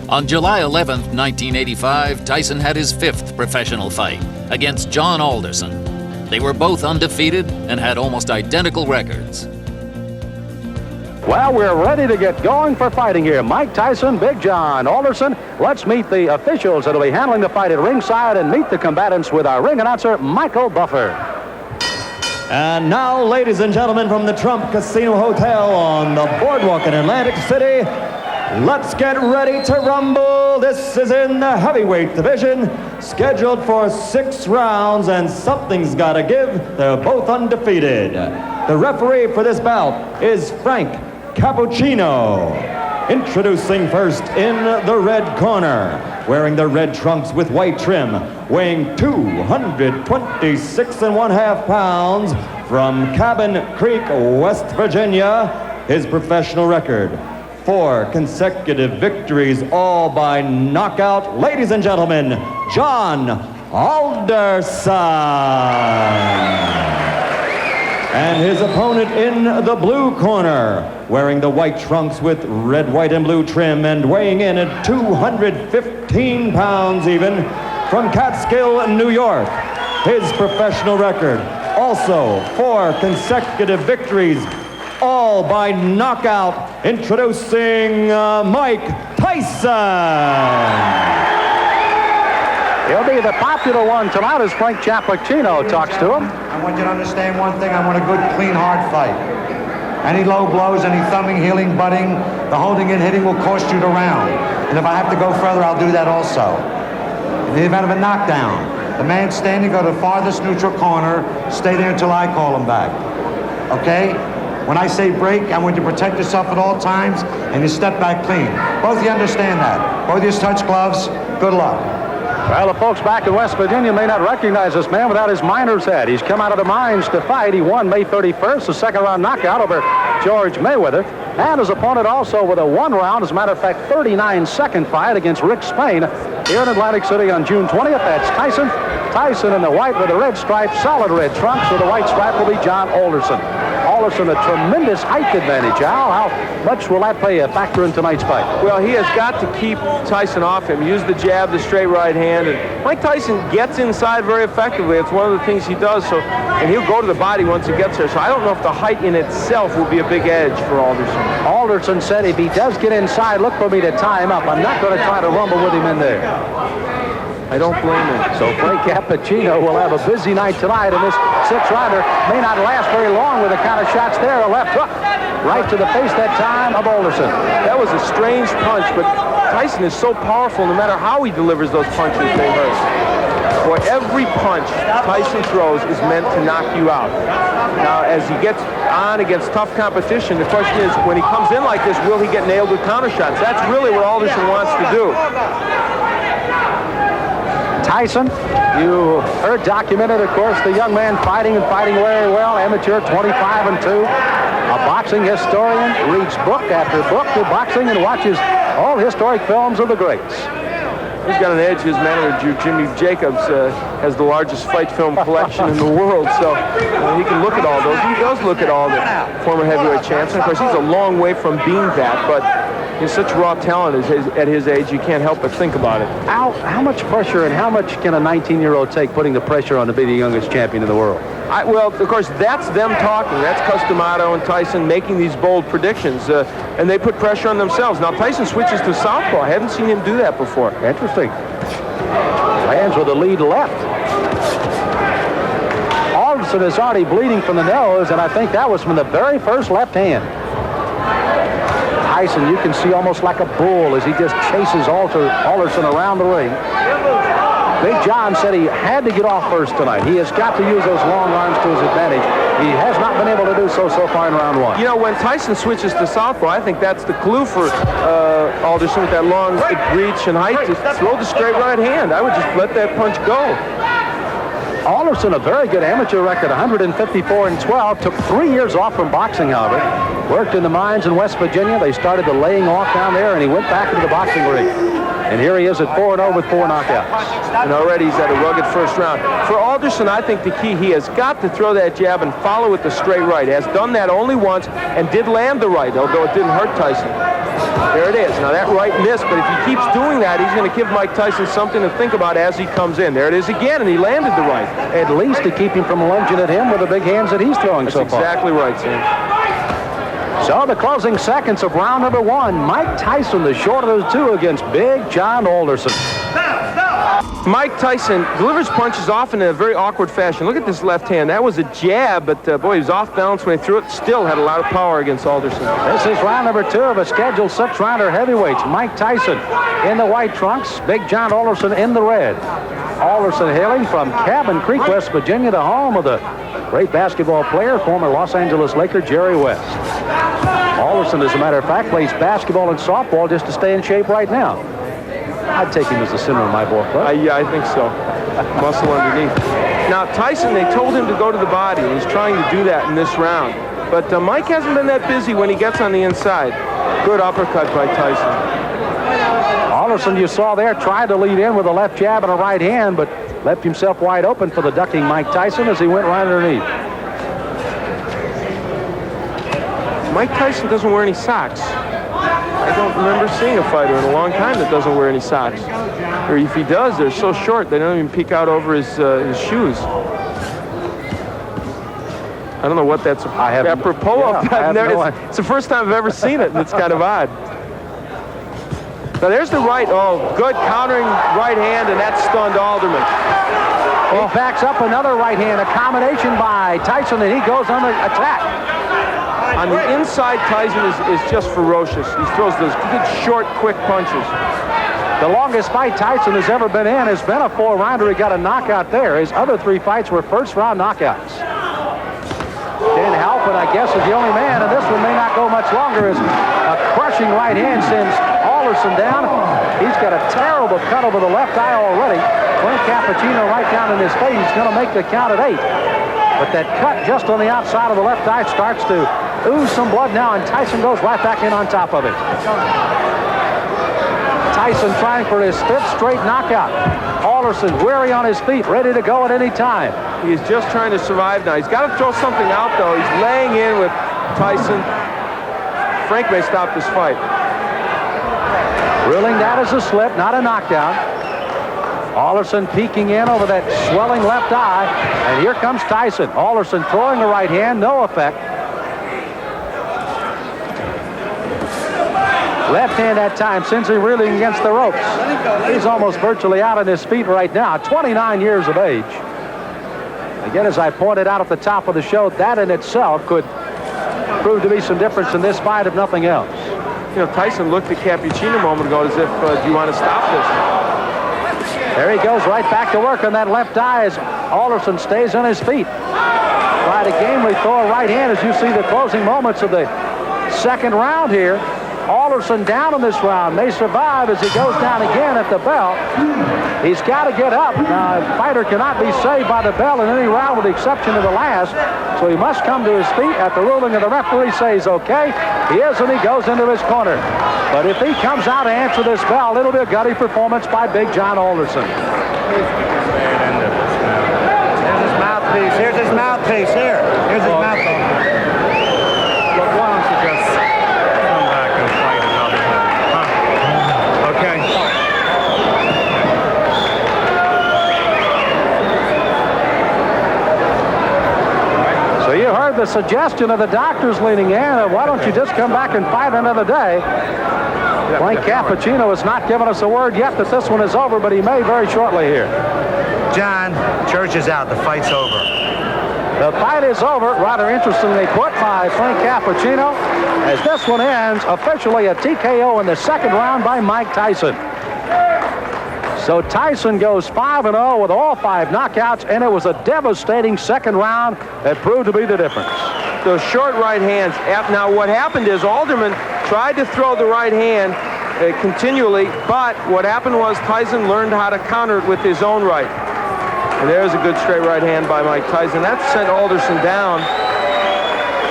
On July 11th, 1985, Tyson had his 5th professional fight against John Alderson. They were both undefeated and had almost identical records. Well, we're ready to get going for fighting here. Mike Tyson, Big John Alderson. Let's meet the officials that will be handling the fight at ringside and meet the combatants with our ring announcer, Michael Buffer. And now, ladies and gentlemen, from the Trump Casino Hotel on the boardwalk in Atlantic City, let's get ready to rumble. This is in the heavyweight division, scheduled for 6 rounds, and something's got to give. They're both undefeated. The referee for this bout is Frank Cappuccino. Introducing first in the red corner, wearing the red trunks with white trim, weighing 226.5 pounds, from Cabin Creek, West Virginia, his professional record: 4 consecutive victories, all by knockout. Ladies and gentlemen, John Alderson. And his opponent in the blue corner, wearing the white trunks with red, white, and blue trim, and weighing in at 215 pounds even, from Catskill, New York. His professional record, also 4 consecutive victories, all by knockout. Introducing Mike Tyson. He'll be the popular one tonight as Frank Cappuccino talks to him. I want you to understand one thing. I want a good, clean, hard fight. Any low blows, any thumbing, heeling, butting, the holding and hitting will cost you the round. And if I have to go further, I'll do that also. In the event of a knockdown, the man standing, go to the farthest neutral corner, stay there until I call him back. Okay? When I say break, I want you to protect yourself at all times, and you step back clean. Both of you understand that. Both of you touch gloves. Good luck. Well, the folks back in West Virginia may not recognize this man without his miner's hat. He's come out of the mines to fight. He won May 31st, a second-round knockout over George Mayweather. And his opponent also with a 1-round, as a matter of fact, 39-second fight against Rick Spain here in Atlantic City on June 20th. That's Tyson. Tyson in the white with the red stripe, solid red trunks. With the white stripe will be John Alderson. Alderson, a tremendous height advantage. Al, how much will that play a factor in tonight's fight? Well, he has got to keep Tyson off him. Use the jab, the straight right hand. And Mike Tyson gets inside very effectively. It's one of the things he does. So, and he'll go to the body once he gets there. So I don't know if the height in itself will be a big edge for Alderson. Alderson said if he does get inside, look for me to tie him up. I'm not going to try to rumble with him in there. I don't blame him. So Frank Cappuccino will have a busy night tonight, and this 6-rounder may not last very long with the kind of shots there. A left hook right to the face that time of Alderson. That was a strange punch, but Tyson is so powerful, no matter how he delivers those punches, they hurt. Boy, every punch Tyson throws is meant to knock you out. Now, as he gets on against tough competition, the question is, when he comes in like this, will he get nailed with counter shots? That's really what Alderson wants to do. Tyson, you heard documented, of course, the young man fighting very well, amateur, 25-2, a boxing historian, reads book after book of boxing and watches all historic films of the greats. He's got an edge. His manager, Jimmy Jacobs, has the largest fight film collection in the world, so he can look at all those. He does look at all the former heavyweight champs, and of course, he's a long way from being that, but he's such raw talent at his age, you can't help but think about it. Al, how much pressure and how much can a 19-year-old take putting the pressure on to be the youngest champion in the world? Well, of course, that's them talking. That's Customato and Tyson making these bold predictions, and they put pressure on themselves. Now, Tyson switches to southpaw. I haven't seen him do that before. Interesting. Lands with the lead left. Alderson is already bleeding from the nose, and I think that was from the very first left hand. Tyson, you can see almost like a bull as he just chases Alderson around the ring. Big John said he had to get off first tonight. He has got to use those long arms to his advantage. He has not been able to do so far in round 1. You know, when Tyson switches to southpaw, I think that's the clue for Alderson with that long reach and height to throw the straight right hand. I would just let that punch go. Alderson, a very good amateur record, 154-12. Took 3 years off from boxing, however. Worked in the mines in West Virginia. They started the laying off down there, and he went back into the boxing ring. And here he is at 4-0 with 4 knockouts. And already he's had a rugged first round. For Alderson, I think the key, he has got to throw that jab and follow with the straight right. Has done that only once and did land the right, although it didn't hurt Tyson. There it is. Now that right missed, but if he keeps doing that, he's going to give Mike Tyson something to think about as he comes in. There it is again, and he landed the right. At least to keep him from lunging at him with the big hands that he's throwing so far. That's exactly right, Sam. So the closing seconds of round number 1. Mike Tyson, the shorter of the two, against Big John Alderson. Mike Tyson delivers punches often in a very awkward fashion. Look at this left hand. That was a jab, but boy, he was off balance when he threw it. Still had a lot of power against Alderson. This is round number 2 of a scheduled 6-rounder heavyweights. Mike Tyson in the white trunks, Big John Alderson in the red. Alderson hailing from Cabin Creek, West Virginia, the home of the great basketball player, former Los Angeles Laker Jerry West. Alderson, as a matter of fact, plays basketball and softball just to stay in shape right now. I'd take him as the center of my ball club. Yeah, I think so. Muscle underneath. Now, Tyson, they told him to go to the body, and he's trying to do that in this round. But Mike hasn't been that busy when he gets on the inside. Good uppercut by Tyson. Alderson, you saw there, tried to lead in with a left jab and a right hand, but left himself wide open for the ducking Mike Tyson as he went right underneath. Mike Tyson doesn't wear any socks. I don't remember seeing a fighter in a long time that doesn't wear any socks. Or if he does, they're so short they don't even peek out over his shoes. I don't know what that's apropos of. It's the first time I've ever seen it, and it's kind of odd. Now there's the right. Oh, good countering right hand, and that stunned Alderman. He backs up another right hand, a combination by Tyson, and he goes on the attack. On the inside, Tyson is just ferocious. He throws those good, short, quick punches. The longest fight Tyson has ever been in has been a 4-rounder. He got a knockout there. His other 3 fights were first-round knockouts. Dan Halpin, I guess, is the only man, and this one may not go much longer, as a crushing right hand sends Alderson down. He's got a terrible cut over the left eye already. Clint Cappuccino right down in his face. He's going to make the count at 8. But that cut just on the outside of the left eye starts to ooze some blood now, and Tyson goes right back in on top of it. Tyson trying for his 5th straight knockout. Alderson weary on his feet, ready to go at any time. He's just trying to survive now. He's got to throw something out, though. He's laying in with Tyson. Frank may stop this fight. Ruling that as a slip, not a knockdown. Alderson peeking in over that swelling left eye, and here comes Tyson. Alderson throwing the right hand, no effect. Left hand that time sends him reeling against the ropes. He's almost virtually out on his feet right now, 29 years of age. Again, as I pointed out at the top of the show, that in itself could prove to be some difference in this fight, if nothing else. You know, Tyson looked at Cappuccino a moment ago as if, do you want to stop this? There he goes right back to work on that left eye as Alderson stays on his feet. Try to gamely throw a right hand as you see the closing moments of the second round here. Alderson down in this round, may survive as he goes down again at the bell. He's got to get up. Now, a fighter cannot be saved by the bell in any round with the exception of the last, so he must come to his feet at the ruling of the referee says okay. He is, and he goes into his corner. But if he comes out to answer this bell, it'll be a gutty performance by Big John Alderson. Here's his mouthpiece. Here's his mouthpiece. Here's his mouthpiece. Look, why don't you just come back and fight another one? Huh? Okay. So you heard the suggestion of the doctors leaning in. Why don't you just come back and fight another day? Frank Cappuccino has not given us a word yet that this one is over, but he may very shortly here. John, church is out. The fight's over. The fight is over, rather interestingly put by Frank Cappuccino, as this one ends officially a TKO in the second round by Mike Tyson. So Tyson goes 5-0 with all 5 knockouts, and it was a devastating second round that proved to be the difference. Those short right hands. Now what happened is Alderman tried to throw the right hand continually, but what happened was Tyson learned how to counter it with his own right. And there's a good straight right hand by Mike Tyson. That sent Alderson down,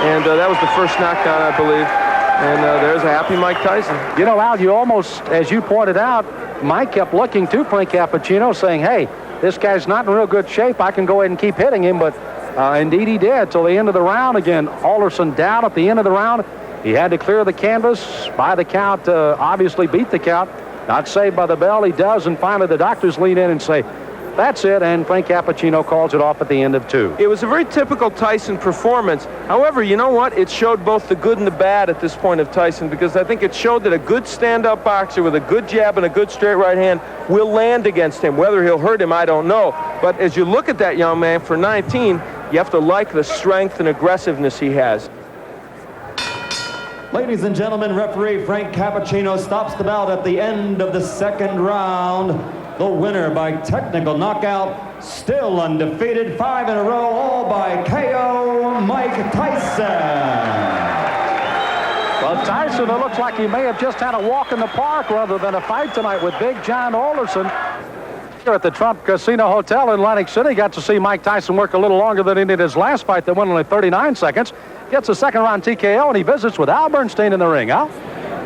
and that was the first knockdown, I believe. And there's a happy Mike Tyson. You know, Al, you almost, as you pointed out, Mike kept looking to Frank Cappuccino saying, hey, this guy's not in real good shape. I can go ahead and keep hitting him, but indeed he did till the end of the round. Again, Alderson down at the end of the round. He had to clear the canvas by the count, obviously beat the count. Not saved by the bell. He does, and finally the doctors lean in and say, that's it, and Frank Cappuccino calls it off at the end of 2. It was a very typical Tyson performance. However, you know what? It showed both the good and the bad at this point of Tyson, because I think it showed that a good stand-up boxer with a good jab and a good straight right hand will land against him. Whether he'll hurt him, I don't know. But as you look at that young man, for 19, you have to like the strength and aggressiveness he has. Ladies and gentlemen, referee Frank Cappuccino stops the bout at the end of the 2nd round. The winner by technical knockout, still undefeated, 5 in a row, all by KO, Mike Tyson. Well, Tyson, it looks like he may have just had a walk in the park rather than a fight tonight with Big John Alderson. Here at the Trump Casino Hotel in Atlantic City, got to see Mike Tyson work a little longer than he did his last fight that went only 39 seconds. Gets a 2nd round TKO, and he visits with Al Bernstein in the ring. Al?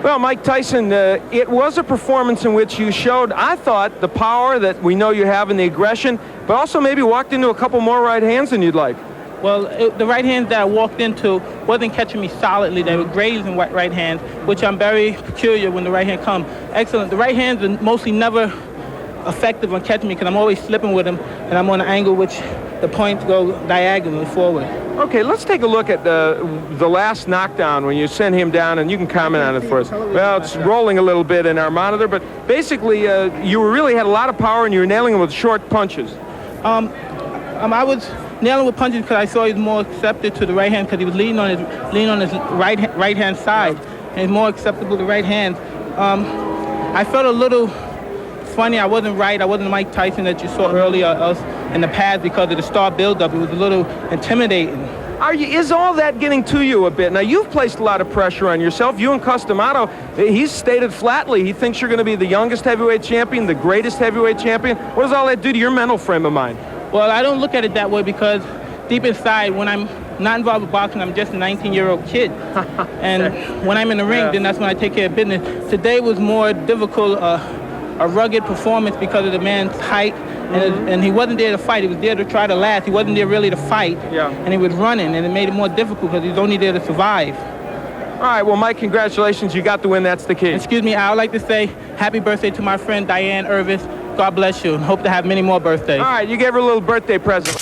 Well, Mike Tyson, it was a performance in which you showed, I thought, the power that we know you have and the aggression, but also maybe walked into a couple more right hands than you'd like. Well, the right hands that I walked into wasn't catching me solidly. They were grazing right hands, which I'm very peculiar when the right hand comes. Excellent. The right hands are mostly never effective on catching me because I'm always slipping with them, and I'm on an angle which the points go diagonally forward. Okay, let's take a look at the last knockdown when you sent him down, and you can comment on it for us. Well, it's rolling a little bit in our monitor, but basically you really had a lot of power and you were nailing him with short punches. I was nailing with punches because I saw he was more accepted to the right hand because he was leaning on his right hand side, and he's more acceptable to right hand. I felt a little funny. I wasn't right. I wasn't the Mike Tyson that you saw earlier in the past because of the star buildup. It was a little intimidating. Is all that getting to you a bit? Now, you've placed a lot of pressure on yourself. You and Customato, he's stated flatly he thinks you're going to be the youngest heavyweight champion, the greatest heavyweight champion. What does all that do to your mental frame of mind? Well, I don't look at it that way because deep inside, when I'm not involved with boxing, I'm just a 19-year-old kid. And when I'm in the ring, then that's when I take care of business. Today was more difficult, a rugged performance because of the man's height, and he wasn't there to fight. He was there to try to last. He wasn't there really to fight, and he was running, and it made it more difficult because he was only there to survive. All right, well, Mike, congratulations. You got the win. That's the key. Excuse me, I would like to say happy birthday to my friend Diane Irvis. God bless you, and hope to have many more birthdays. All right, you gave her a little birthday present.